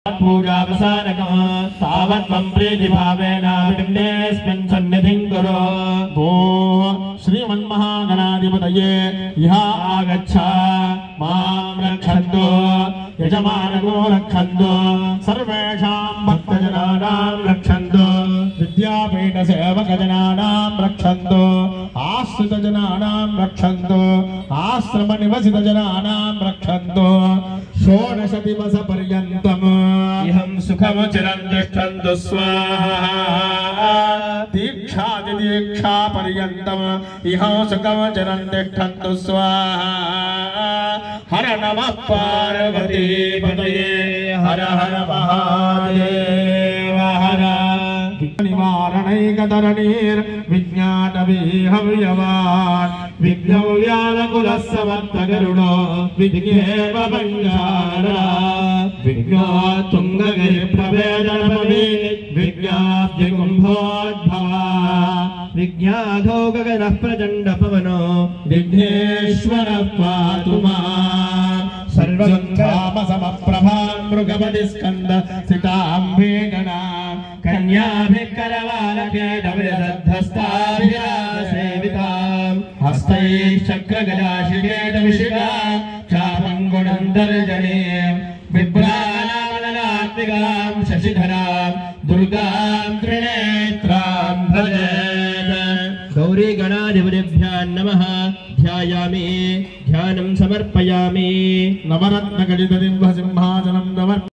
पूजा प्रसारकं तावत्त्वं प्रीतिभावेन पिण्डेऽस्मिन् सन्निधिं कुरु। भूः श्रीमन्महागणाधिपतये यः आगच्छ मां रक्षन्तु यजमानको रक्षन्तु सर्वेषां भक्तजनानां रक्षन्तु विद्यापीठसेवकजनानां रक्षन्तु आश्रितजनानां रक्षन्तु आश्रमनिवसितजनानां रक्षन्तु षोडश दिवस पर्यन्तम् इहं सुखमचिरं तिष्ठन्तु स्वाहा। दीक्षा पर्यन्तम् इहं सुखमचिरं तिष्ठन्तु स्वाहा। हर नमः पार्वती पतये हर हर महादेव हर। निवारणैकधरणीर्विज्ञानविहव्यवान् विघ्नव्यालकुलस्समर्थगरुडो विघ्नेव भञ्जारा विघ्नो तुङ्गगिरिप्रभेदनपवे विज्ञाब्धिकुम्भोद्भवा विज्ञाधो गगनः प्रचण्डपवनो विघ्नेश्वरः पातु माम्। सर्वसंग्रामसमप्रभां मृगपतिस्कन्द सिताम्बेगणां कन्याभिकरवालकेटविदधस्ताभिरासेवितां हस्तैश्चक्रगदाशिकेटविशिखां चापङ्गुणन्तर्जनीं बिभ्राणामननात्मिकां शशिधरां दुर्गां त्रिनेत्रां भजेत्। गौरी गणाधिपतिभ्यां नमः। ध्यायामि ध्यानं समर्पयामि। नवरत्नगलितदिव्यसिंहासनं